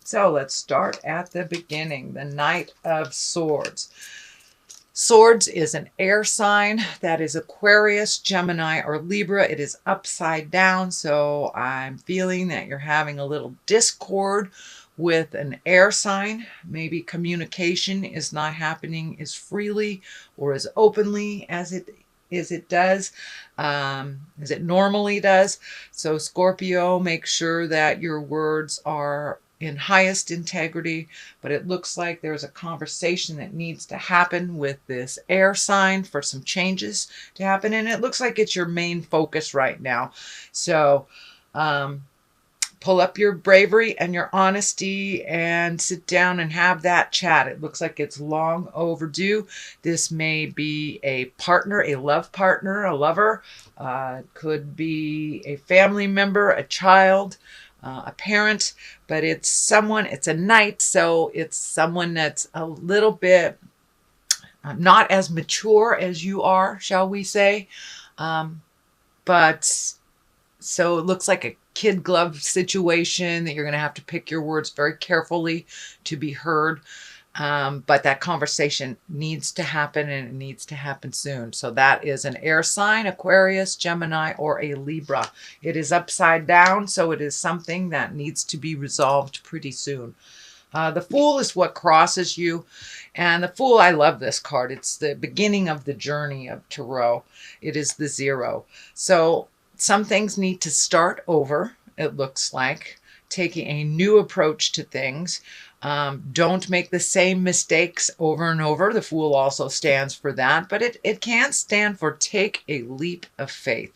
So let's start at the beginning. The Knight of Swords. Swords is an air sign. That is Aquarius, Gemini, or Libra. It is upside down. So I'm feeling that you're having a little discord with an air sign. Maybe communication is not happening as freely or as openly as it does, as it normally does. So Scorpio, make sure that your words are in highest integrity, but it looks like there's a conversation that needs to happen with this air sign for some changes to happen, and it looks like it's your main focus right now. So pull up your bravery and your honesty and sit down and have that chat. It looks like it's long overdue. This may be a partner, a love partner, a lover, could be a family member, a child, a parent, but it's someone, it's a knight, so it's someone that's a little bit not as mature as you are, shall we say, but so it looks like a kid glove situation that you're going to have to pick your words very carefully to be heard. But that conversation needs to happen, and it needs to happen soon. So that is an air sign, Aquarius, Gemini, or a Libra. It is upside down, so it is something that needs to be resolved pretty soon. The Fool is what crosses you. And the Fool, I love this card. It's the beginning of the journey of Tarot. It is the 0. So some things need to start over, it looks like, taking a new approach to things. Don't make the same mistakes over and over. The Fool also stands for that, but it can stand for take a leap of faith.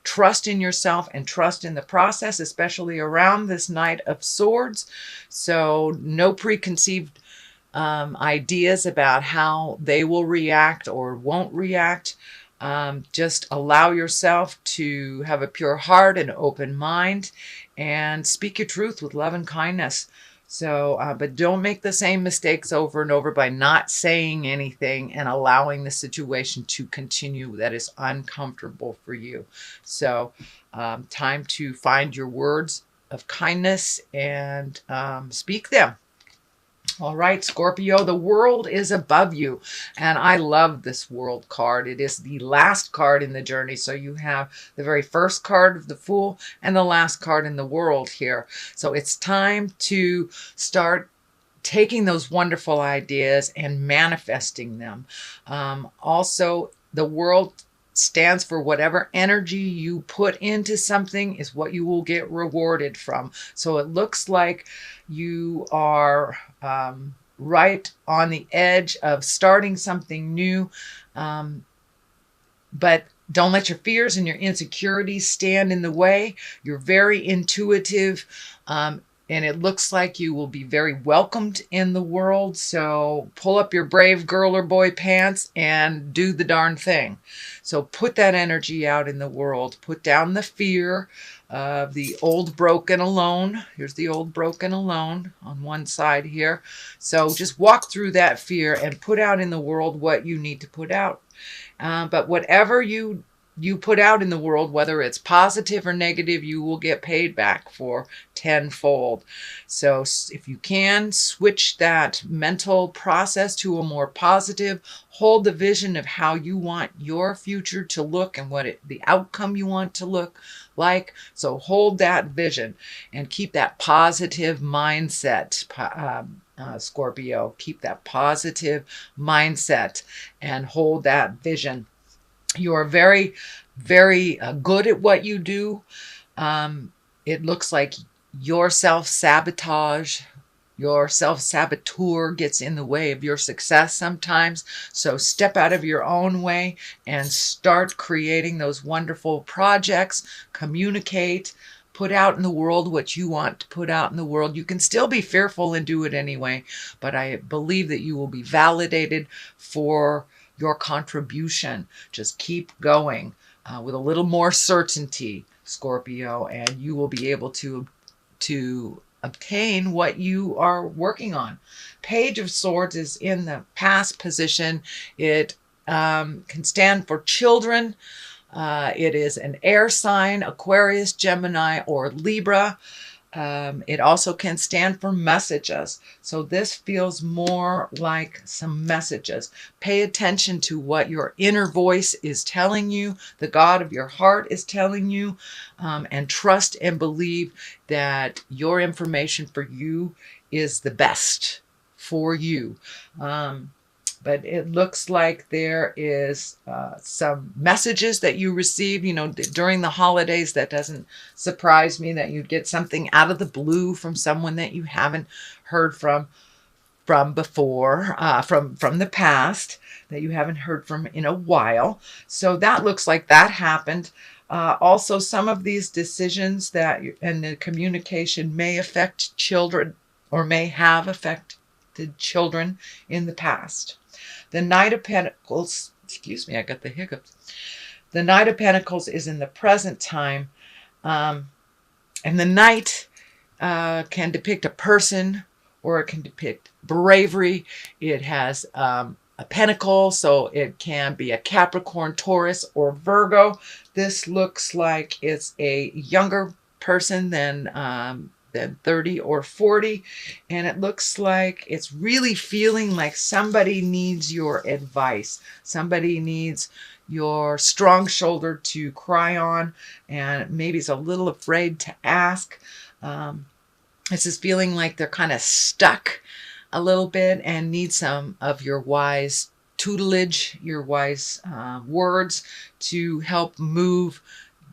Trust in yourself and trust in the process, especially around this Knight of Swords. So no preconceived ideas about how they will react or won't react. Just allow yourself to have a pure heart and open mind and speak your truth with love and kindness. So, but don't make the same mistakes over and over by not saying anything and allowing the situation to continue that is uncomfortable for you. So, time to find your words of kindness and speak them. All right, Scorpio, the world is above you. And I love this world card. It is the last card in the journey. So you have the very first card of the Fool and the last card in the world here. So it's time to start taking those wonderful ideas and manifesting them. Also, the world stands for whatever energy you put into something is what you will get rewarded from. So it looks like you are right on the edge of starting something new, but don't let your fears and your insecurities stand in the way. You're very intuitive, and it looks like you will be very welcomed in the world. So pull up your brave girl or boy pants and do the darn thing. So put that energy out in the world. Put down the fear of the old broken alone. Here's the old broken alone on one side here. So just walk through that fear and put out in the world what you need to put out. But whatever you put out in the world, whether it's positive or negative, you will get paid back for tenfold. So if you can, switch that mental process to a more positive, hold the vision of how you want your future to look and the outcome you want to look like. So hold that vision and keep that positive mindset, Scorpio. Keep that positive mindset and hold that vision. You are very, very good at what you do. It looks like your self-sabotage, your self-saboteur gets in the way of your success sometimes. So step out of your own way and start creating those wonderful projects. Communicate. Put out in the world what you want to put out in the world. You can still be fearful and do it anyway, but I believe that you will be validated for your contribution. Just keep going with a little more certainty, Scorpio, and you will be able to obtain what you are working on. Page of Swords is in the past position. It can stand for children. It is an air sign, Aquarius, Gemini, or Libra. It also can stand for messages. So this feels more like some messages. Pay attention to what your inner voice is telling you, the God of your heart is telling you, and trust and believe that your information for you is the best for you. But it looks like there is some messages that you receive, during the holidays. That doesn't surprise me that you'd get something out of the blue from someone that you haven't heard from before, from the past, that you haven't heard from in a while. So that looks like that happened. Also, some of these decisions and the communication may affect children, or may have affected children in the past. The Knight of Pentacles, excuse me, I got the hiccups. The Knight of Pentacles is in the present time. And the Knight can depict a person, or it can depict bravery. It has a pentacle, so it can be a Capricorn, Taurus, or Virgo. This looks like it's a younger person than 30 or 40, and it looks like it's really feeling like somebody needs your advice. Somebody needs your strong shoulder to cry on, and maybe is a little afraid to ask. This is feeling like they're kind of stuck a little bit and need some of your wise tutelage, your wise words to help move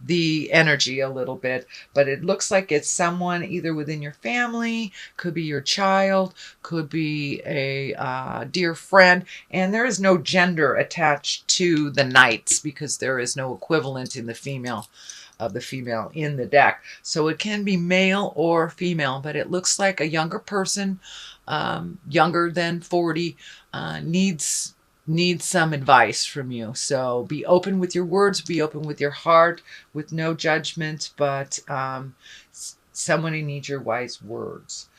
the energy a little bit. But it looks like it's someone either within your family, could be your child, could be a dear friend, and there is no gender attached to the knights because there is no equivalent in the female in the deck. So it can be male or female, but it looks like a younger person, younger than 40, needs some advice from you. So be open with your words, be open with your heart, with no judgment, but someone who needs your wise words.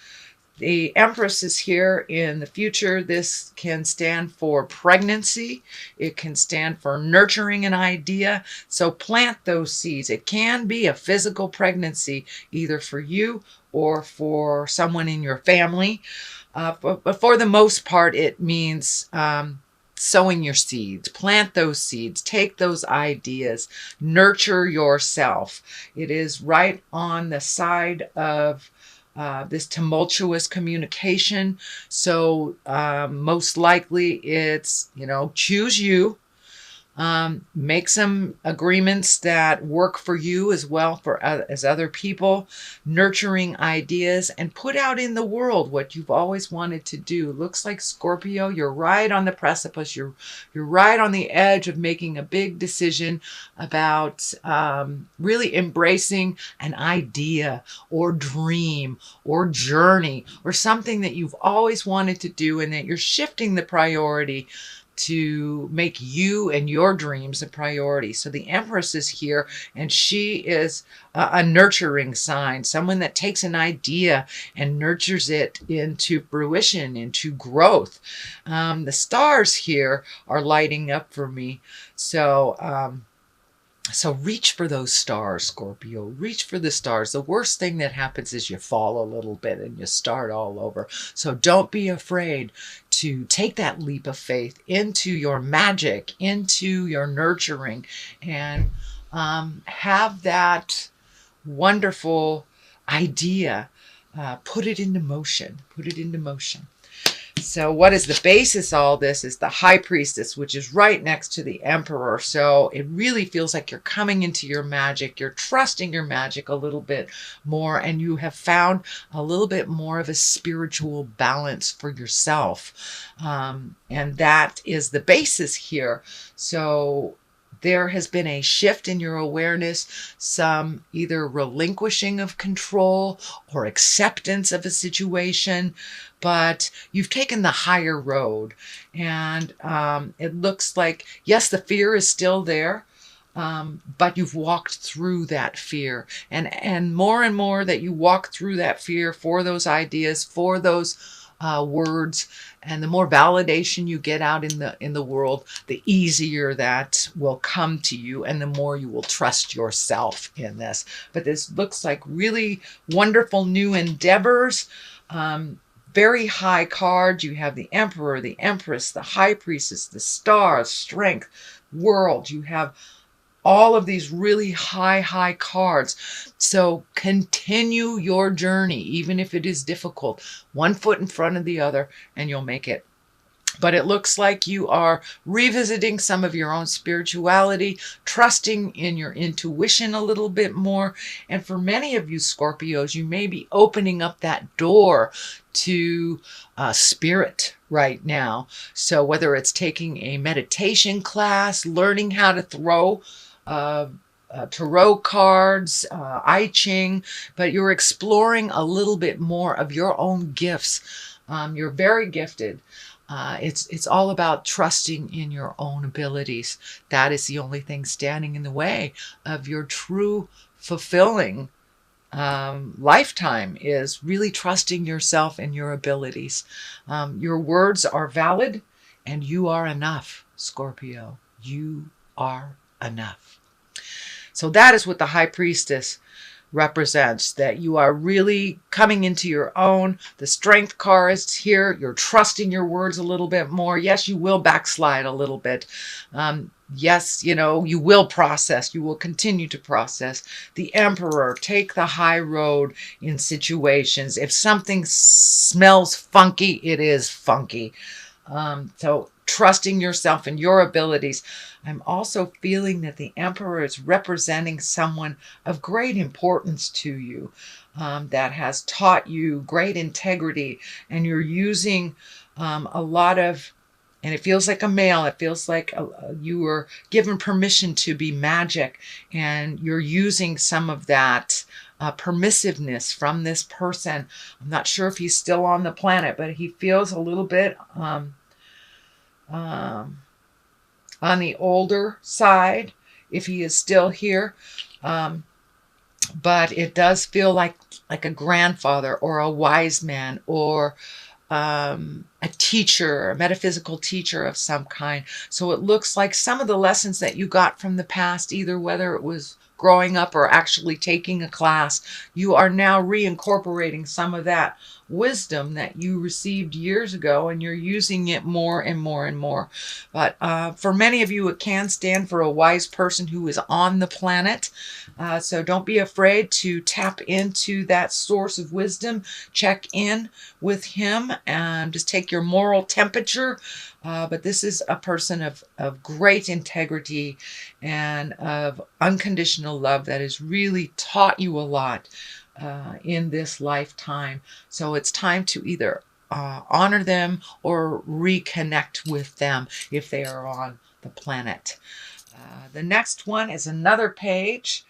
The Empress is here in the future. This can stand for pregnancy. It can stand for nurturing an idea. So plant those seeds. It can be a physical pregnancy, either for you or for someone in your family. But for the most part, it means sowing your seeds. Plant those seeds. Take those ideas. Nurture yourself. It is right on the side of this tumultuous communication. So most likely it's, choose you. Make some agreements that work for you as well as other people, nurturing ideas, and put out in the world what you've always wanted to do. Looks like, Scorpio, you're right on the precipice. You're right on the edge of making a big decision about really embracing an idea or dream or journey or something that you've always wanted to do, and that you're shifting the priority to make you and your dreams a priority. So the Empress is here, and she is a nurturing sign, someone that takes an idea and nurtures it into fruition, into growth. The stars here are lighting up for me. So reach for those stars, Scorpio. Reach for the stars. The worst thing that happens is you fall a little bit and you start all over. So don't be afraid to take that leap of faith into your magic, into your nurturing, and have that wonderful idea. Put it into motion. Put it into motion. So what is the basis of all this is the High Priestess, which is right next to the Emperor. So it really feels like you're coming into your magic. You're trusting your magic a little bit more, and you have found a little bit more of a spiritual balance for yourself. And that is the basis here. So there has been a shift in your awareness, some either relinquishing of control or acceptance of a situation, but you've taken the higher road. And it looks like, yes, the fear is still there, but you've walked through that fear. And more that you walk through that fear for those ideas, for those words, and the more validation you get out in the world, the easier that will come to you, and the more you will trust yourself in this. But this looks like really wonderful new endeavors. Very high cards. You have the Emperor, the Empress, the High Priestess, the Star, Strength, World. You have all of these really high cards. So continue your journey, even if it is difficult, one foot in front of the other, and you'll make it. But it looks like you are revisiting some of your own spirituality, trusting in your intuition a little bit more. And for many of you Scorpios, you may be opening up that door to spirit right now. So whether it's taking a meditation class, learning how to throw tarot cards, I Ching, but you're exploring a little bit more of your own gifts. You're very gifted. It's all about trusting in your own abilities. That is the only thing standing in the way of your true fulfilling lifetime, is really trusting yourself and your abilities. Your words are valid, and you are enough, Scorpio. You are enough. So that is what the High Priestess represents, that you are really coming into your own. The Strength card is here. You're trusting your words a little bit more. Yes, you will backslide a little bit. Yes, you will process. You will continue to process. The Emperor, take the high road in situations. If something smells funky, it is funky. So trusting yourself and your abilities. I'm also feeling that the Emperor is representing someone of great importance to you, that has taught you great integrity, and you're using a lot of, and it feels like a male, it feels like you were given permission to be magic, and you're using some of that permissiveness from this person. I'm not sure if he's still on the planet, but he feels a little bit on the older side, if he is still here. But it does feel like a grandfather or a wise man, or a teacher, a metaphysical teacher of some kind. So it looks like some of the lessons that you got from the past, either whether it was growing up or actually taking a class, you are now reincorporating some of that wisdom that you received years ago, and you're using it more and more and more. But for many of you, it can stand for a wise person who is on the planet. So don't be afraid to tap into that source of wisdom. Check in with him and just take your moral temperature. But this is a person of great integrity and of unconditional love that has really taught you a lot in this lifetime. So it's time to either honor them or reconnect with them if they are on the planet. The next one is another Page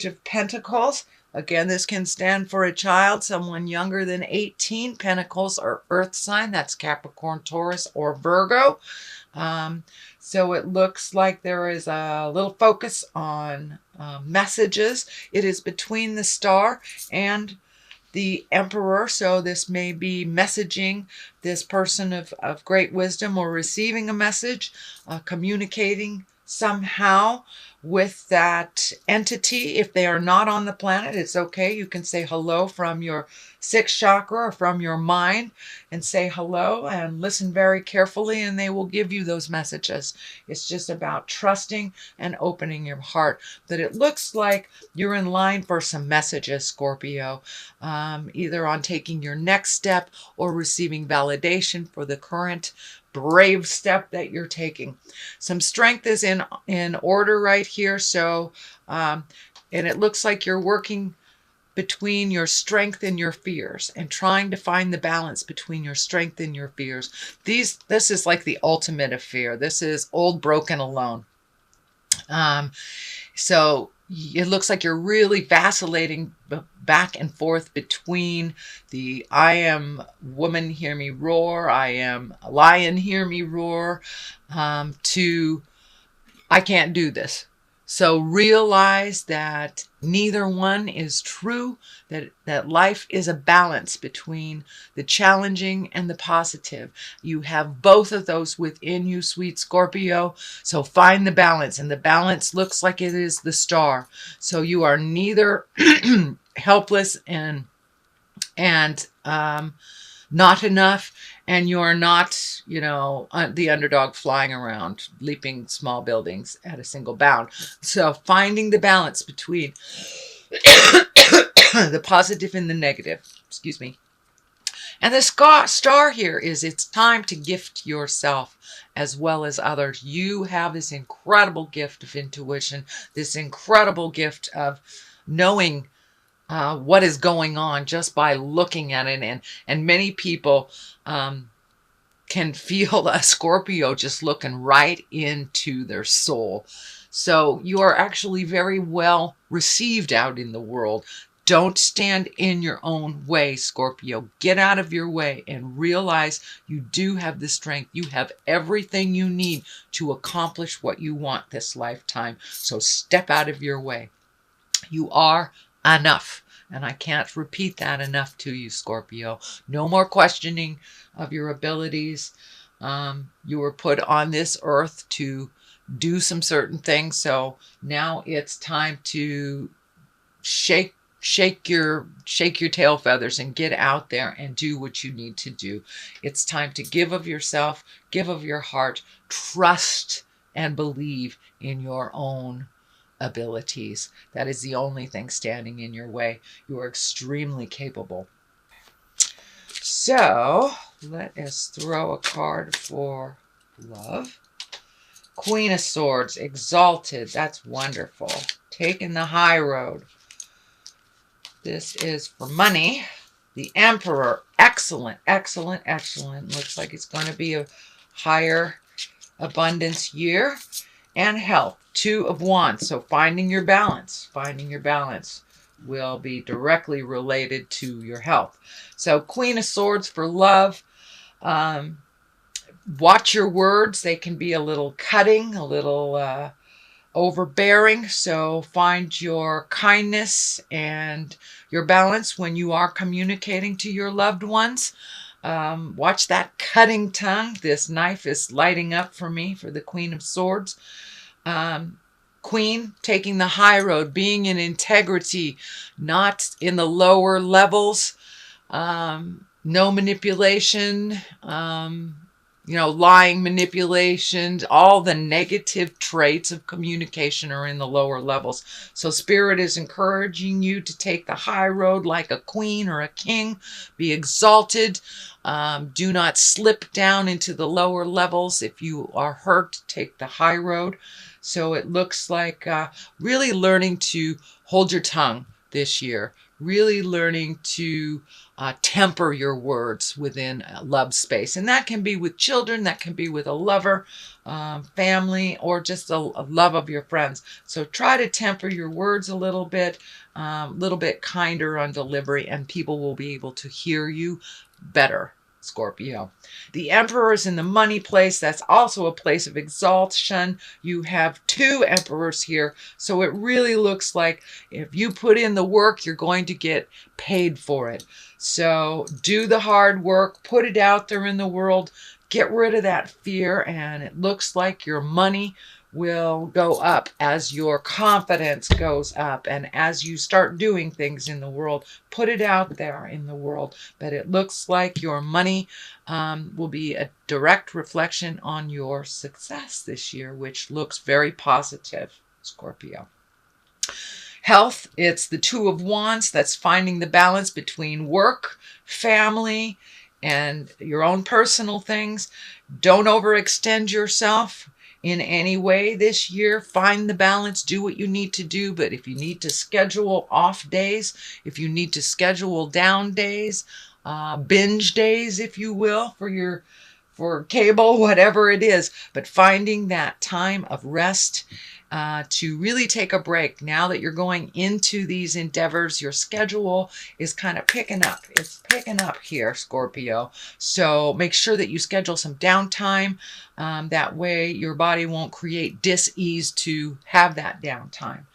of Pentacles. Again, this can stand for a child, someone younger than 18. Pentacles are earth sign. That's Capricorn, Taurus, or Virgo. So it looks like there is a little focus on messages. It is between the Star and the Emperor. So this may be messaging this person of great wisdom, or receiving a message, communicating somehow with that entity. If they are not on the planet, it's okay. You can say hello from your sixth chakra or from your mind, and say hello and listen very carefully, and they will give you those messages. It's just about trusting and opening your heart. But it looks like you're in line for some messages, Scorpio, either on taking your next step or receiving validation for the current brave step that you're taking. Some strength is in order right here. So, and it looks like you're working between your strength and your fears, and trying to find the balance between your strength and your fears. This is like the ultimate of fear. This is old, broken, alone. So it looks like you're really vacillating back and forth between the I am woman, hear me roar, I am a lion, hear me roar, to I can't do this. So realize that neither one is true, that life is a balance between the challenging and the positive. You have both of those within you, sweet Scorpio. So find the balance, and the balance looks like it is the star. So you are neither helpless and not enough, and you're not, the underdog flying around, leaping small buildings at a single bound. So finding the balance between the positive and the negative. Excuse me. And the star here is it's time to gift yourself as well as others. You have this incredible gift of intuition, this incredible gift of knowing what is going on just by looking at it. And many people can feel a Scorpio just looking right into their soul. So you are actually very well received out in the world. Don't stand in your own way, Scorpio. Get out of your way and realize you do have the strength. You have everything you need to accomplish what you want this lifetime. So step out of your way. You are enough. And I can't repeat that enough to you, Scorpio. No more questioning of your abilities. You were put on this earth to do some certain things. So now it's time to shake your tail feathers and get out there and do what you need to do. It's time to give of yourself, give of your heart, trust and believe in your own abilities. That is the only thing standing in your way. You are extremely capable. So let us throw a card for love. Queen of Swords, exalted. That's wonderful. Taking the high road. This is for money. The Emperor, excellent, excellent, excellent. Looks like it's going to be a higher abundance year. And health, Two of Wands. So finding your balance will be directly related to your health. So Queen of Swords for love. Watch your words. They can be a little cutting, a little overbearing. So find your kindness and your balance when you are communicating to your loved ones. Watch that cutting tongue. This knife is lighting up for me for the Queen of Swords. Queen, taking the high road, being in integrity, not in the lower levels, no manipulation, lying, manipulation, all the negative traits of communication are in the lower levels. So Spirit is encouraging you to take the high road like a queen or a king. Be exalted. Do not slip down into the lower levels. If you are hurt, take the high road. So it looks like really learning to hold your tongue this year. Really learning to temper your words within love space. And that can be with children, that can be with a lover, family, or just a love of your friends. So try to temper your words a little bit kinder on delivery, and people will be able to hear you better, Scorpio. The Emperor is in the money place. That's also a place of exaltation. You have two emperors here. So it really looks like if you put in the work, you're going to get paid for it. So do the hard work, put it out there in the world, get rid of that fear, and it looks like your money will go up as your confidence goes up and as you start doing things in the world. Put it out there in the world. But it looks like your money will be a direct reflection on your success this year, which looks very positive, Scorpio. Health, it's the Two of Wands. That's finding the balance between work, family, and your own personal things. Don't overextend yourself in any way this year. Find the balance, do what you need to do. But if you need to schedule off days, if you need to schedule down days, binge days, if you will, for for cable, whatever it is. But finding that time of rest to really take a break. Now that you're going into these endeavors, your schedule is kind of picking up. It's picking up here, Scorpio. So make sure that you schedule some downtime. That way your body won't create dis-ease to have that downtime.